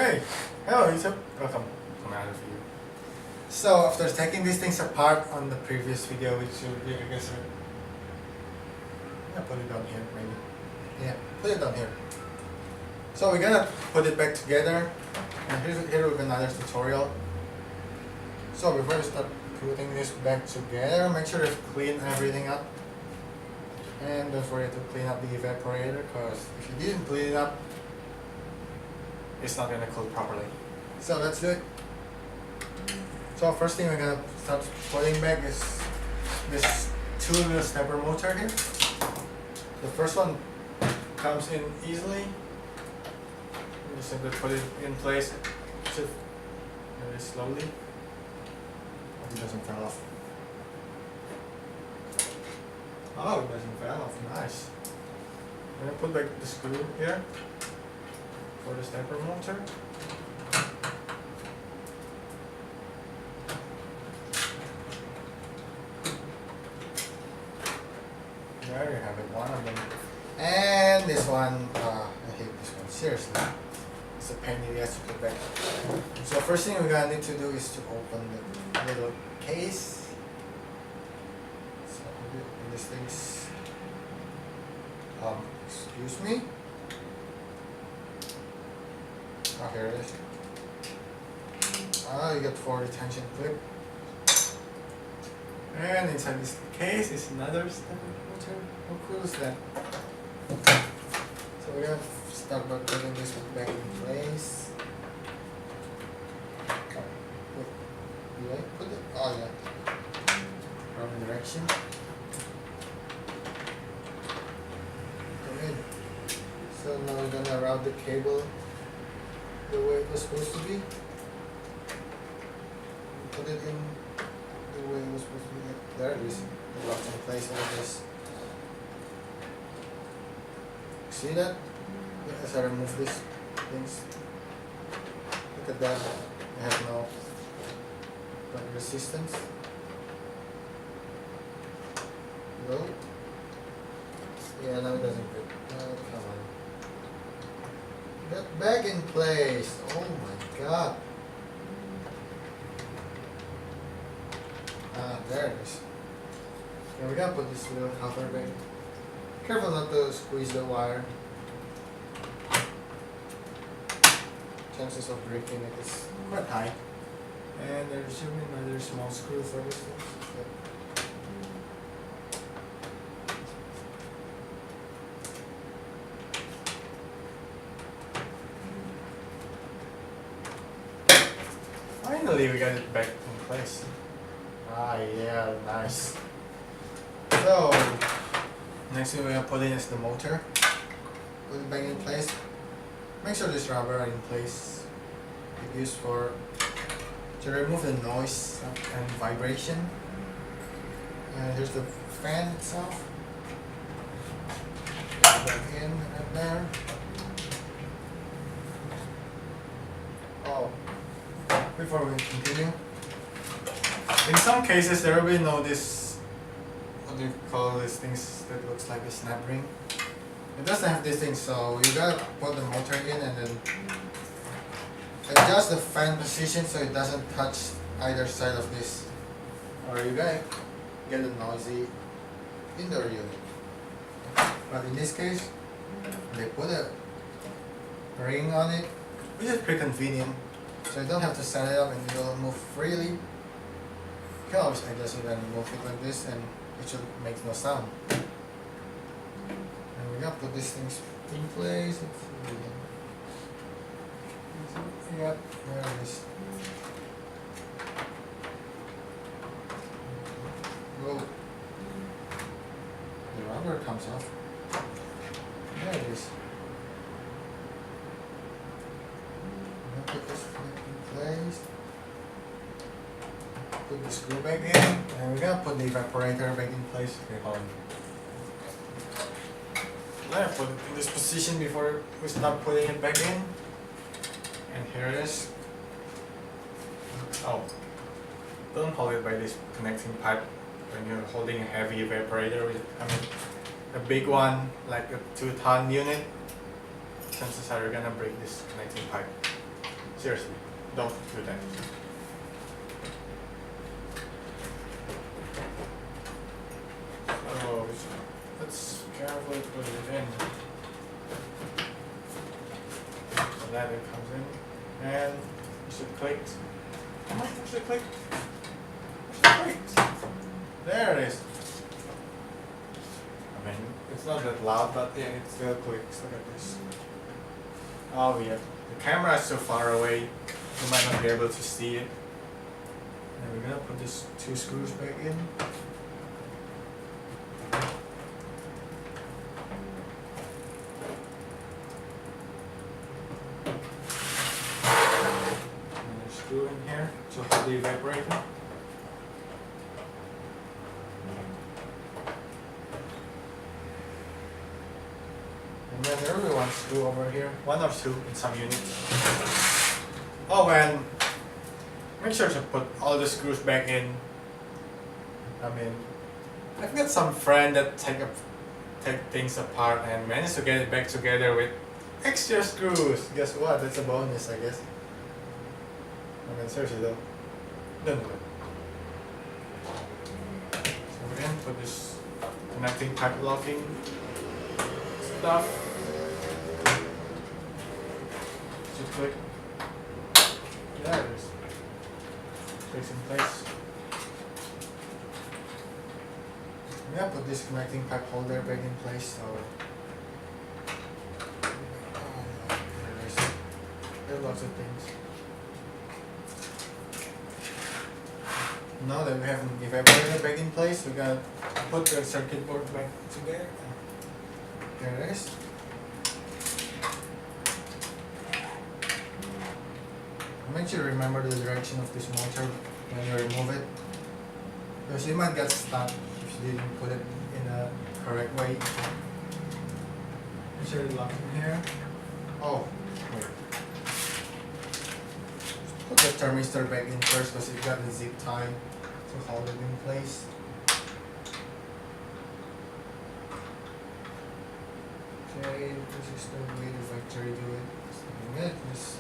Hey, hello YouTube, welcome to another video. So after taking these things apart on the previous video, which should be, I guess, put it down here maybe. Yeah, put it down here. So we're gonna put it back together, and here we have another tutorial. So before we start putting this back together, make sure to clean everything up. And don't forget to clean up the evaporator, because if you didn't clean it up, it's not gonna cool properly. So let's do it. So first thing we're gonna start putting back is this 2-wheel stepper motor here. The first one comes in easily. You just simply put it in place, shift very slowly. Hope it doesn't fall off. Oh, it doesn't fall off. Nice. I'm gonna put back the screw here for the stepper motor. There you have it, one of them. And this one, I hate this one, seriously. It's a pain in the ass to put back. So first thing we're gonna need to do is to open the little case. So this thing's, excuse me. Oh, here it is. You got 4 retention clip. And inside this case is another stepper motor. How cool is that? So we're gonna start by putting this back in place. Do I put it? Oh yeah. Wrong direction. Okay. So now we're gonna route the cable the way it was supposed to be. Put it in the way it was supposed to be. There it is. It locks in place like this. See that? As I remove these things. Look at that. It has no resistance. No. Yeah, now it doesn't fit. Oh, come on. Get back in place. Oh my god. There it is. Now we're gonna put this little cover back. Careful not to squeeze the wire. Chances of breaking it is quite high. And there's should be another small screw for this thing. Finally, we got it back in place. Ah, yeah, nice. So, next thing we're gonna put in is the motor. Put it back in place. Make sure this rubber are in place. It's used to remove the noise and vibration. And here's the fan itself. Put it back in right there. Oh, before we continue. In some cases, there will be this, what do you call these things that looks like a snap ring? It doesn't have this thing, so you gotta put the motor in and then adjust the fan position so it doesn't touch either side of this, or you gotta get a noisy indoor unit. But in this case, they put a ring on it, which is pretty convenient, so you don't have to set it up and it will move freely. You can always adjust it and move it like this, and it should make no sound. And we're gonna put these things in place. Yep, there it is. Whoa. The rubber comes off. There it is. I'm gonna put this in place. Put the screw back in, and we're gonna put the evaporator back in place. Okay, hold on. Let me put it in this position before we start putting it back in. And here it is. Oh, don't hold it by this connecting pipe when you're holding a heavy evaporator. A big one, like a 2-ton unit. Chances are you're gonna break this connecting pipe. Seriously, don't do that. So let's carefully put it in. So that it comes in, and you should click. How much should click? There it is. I mean, it's not that loud, but yeah, it still clicks. Look at this. Oh yeah, the camera is so far away, you might not be able to see it. And we're gonna put these 2 screws back in. And a screw in here to hold the evaporator. And then there will be 1 screw over here, 1 or 2 in some units. Oh, and make sure to put all the screws back in. I mean, I've got some friend that take things apart and manage to get it back together with extra screws. Guess what? That's a bonus, I guess. I mean, seriously though, don't do it. So we're gonna put this connecting pipe locking stuff. Just click. There it is. Clicks in place. I'm gonna put this connecting pipe holder back in place. So there are lots of things. Now that we have an evaporator back in place, we're gonna put the circuit board back together. There it is. Make sure you remember the direction of this motor when you remove it, because you might get stuck if you didn't put it in a correct way. Make sure you lock in here. Oh, wait. Put the thermistor back in first because it got the zip tie to hold it in place. Okay, this is the way the factory do it. So I'm gonna just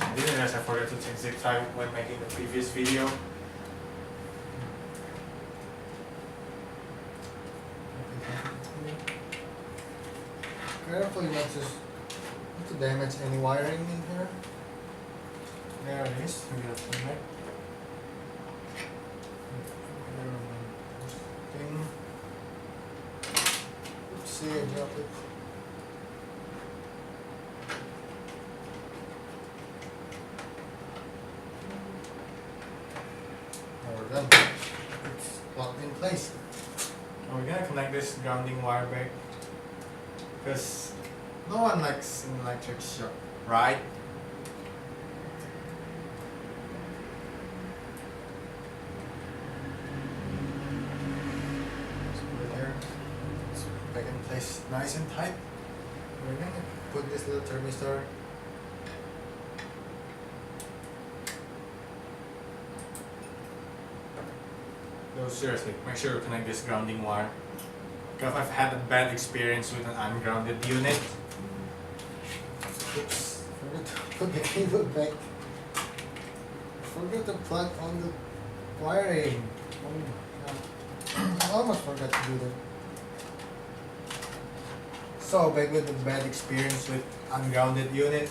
I didn't realize I forgot to take zip tie when making the previous video. Carefully not to damage any wiring in here. There it is. We got some back. Thing. Oopsie, I dropped it. Now we're done. It's locked in place. Now we're gonna connect this grounding wire back, because no one likes an electric shock, right? Just put it there. It's back in place nice and tight. We're gonna put this little thermistor . No, seriously, make sure you connect this grounding wire, because I've had a bad experience with an ungrounded unit. Oops, forgot to put the cable back. Forgot to plug on the wiring. Oh my god. I almost forgot to do that. So back with the bad experience with ungrounded unit.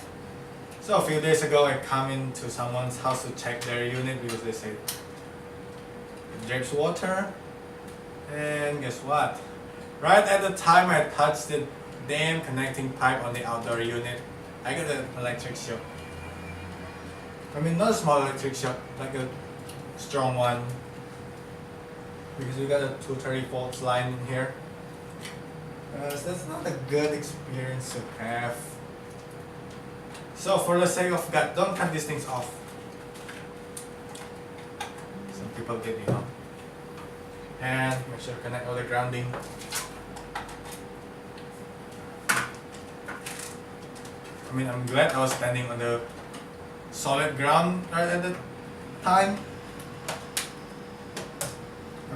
So a few days ago I come into someone's house to check their unit because they say it drips water. And guess what? Right at the time I touched the damn connecting pipe on the outdoor unit, I got an electric shock. I mean, not a small electric shock, like a strong one, because we got a 230 volts line in here. So that's not a good experience to have. So for the sake of God, don't cut these things off. Some people get me wrong. And make sure to connect all the grounding. I mean, I'm glad I was standing on the solid ground right at the time,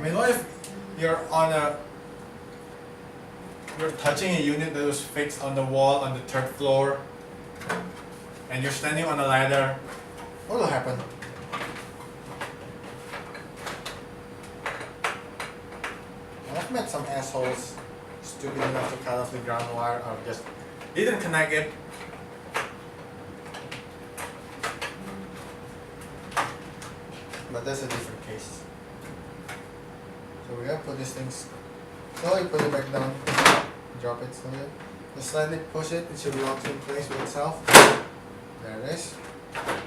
mean, what if you're you're touching a unit that was fixed on the wall on the 3rd floor, and you're standing on a ladder? What will happen? I've met some assholes stupid enough to cut off the ground wire or just didn't connect it. But that's a different case. So we gotta put these things slowly, put it back down, drop it slowly. Just slightly push it, it should lock in place with itself. There it is. And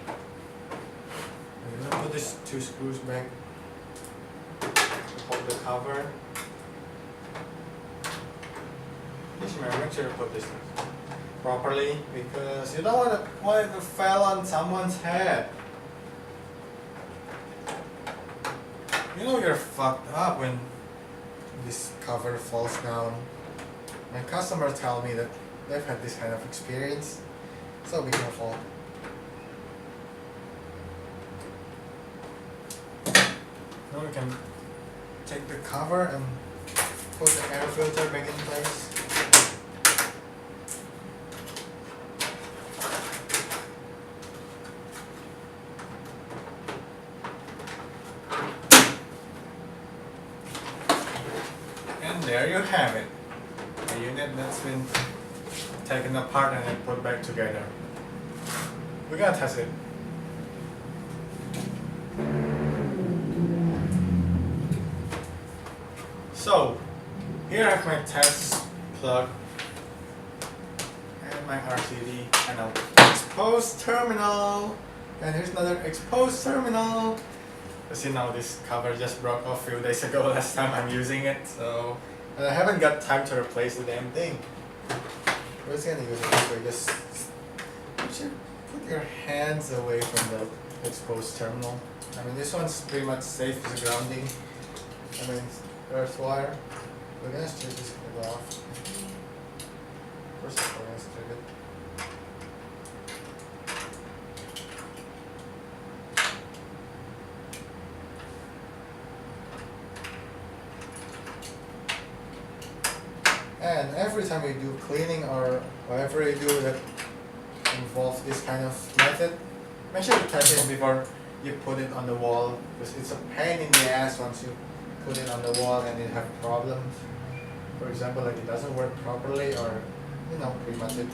we're gonna put these 2 screws back to hold the cover. Please remember, make sure to put this properly because you don't want it to fall on someone's head. You know you're fucked up when this cover falls down. My customers tell me that they've had this kind of experience, so be careful. Now we can take the cover and put the air filter back in place. And there you have it. A unit that's been taken apart and then put back together. We're gonna test it. So, here I have my test plug and my RCD and an exposed terminal. And here's another exposed terminal. As you know, this cover just broke off a few days ago last time I'm using it, so and I haven't got time to replace the damn thing. We're just gonna use it this way. Just you should put your hands away from the exposed terminal. I mean, this one's pretty much safe as grounding. I mean, earth wire. We're gonna strip this cable off. First, we're gonna strip it. And every time you do cleaning or whatever you do that involves this kind of method, make sure to test it before you put it on the wall, because it's a pain in the ass once you put it on the wall and you have problems. For example, like it doesn't work properly, or you know, pretty much it.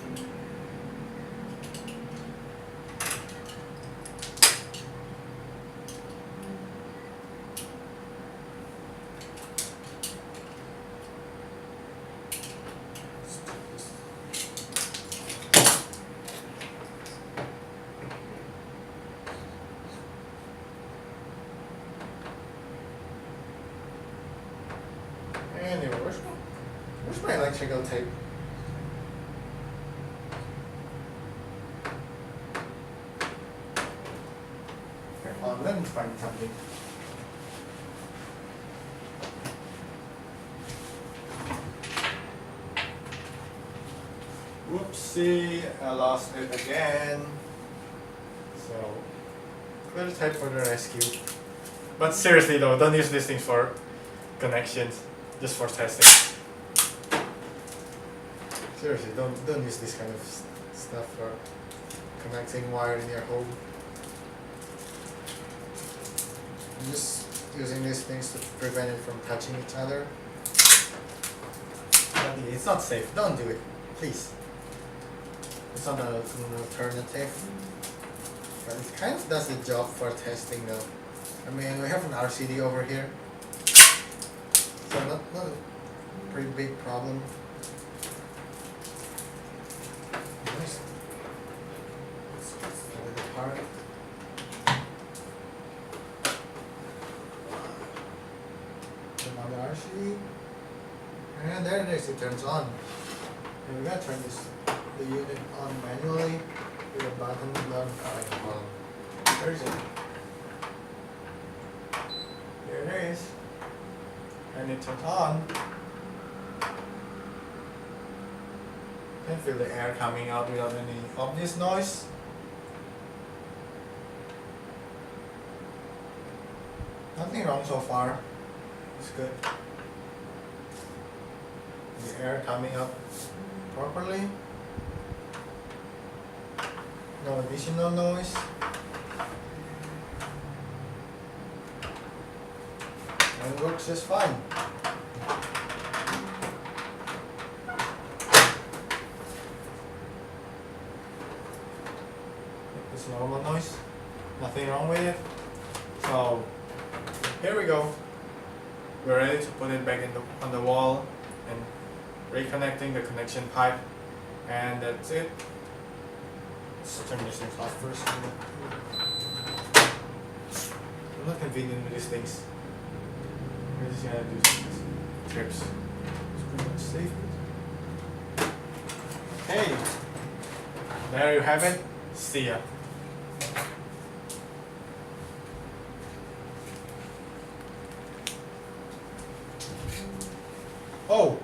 Anyway, where's my electrical tape? Okay, hold on, let me find something. Whoopsie, I lost it again. So, little tape for the rescue. But seriously though, don't use these things for connections. Just for testing. Seriously, don't use this kind of stuff for connecting wire in your home. I'm just using these things to prevent it from touching each other. But it's not safe. Don't do it, please. It's not an alternative. But it kind of does the job for testing though. I mean, we have an RCD over here. So not a pretty big problem. Nice. Let's pull it apart. Another RCD. And there it is, it turns on. And we gotta turn the unit on manually with a button done. Where is it? There it is. And it turns on. You can feel the air coming out without any obvious noise. Nothing wrong so far. Looks good. The air coming up properly. No additional noise. And it works just fine. It's normal noise. Nothing wrong with it. So here we go. We're ready to put it back on the wall and reconnecting the connection pipe, and that's it. Let's turn this thing off first. I'm not convenient with these things. We're just gonna do some trips. It's pretty much safe. Hey, there you have it. See ya. Oh,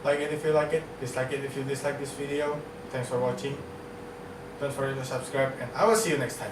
like it if you like it, dislike it if you dislike this video. Thanks for watching. Don't forget to subscribe, and I will see you next time.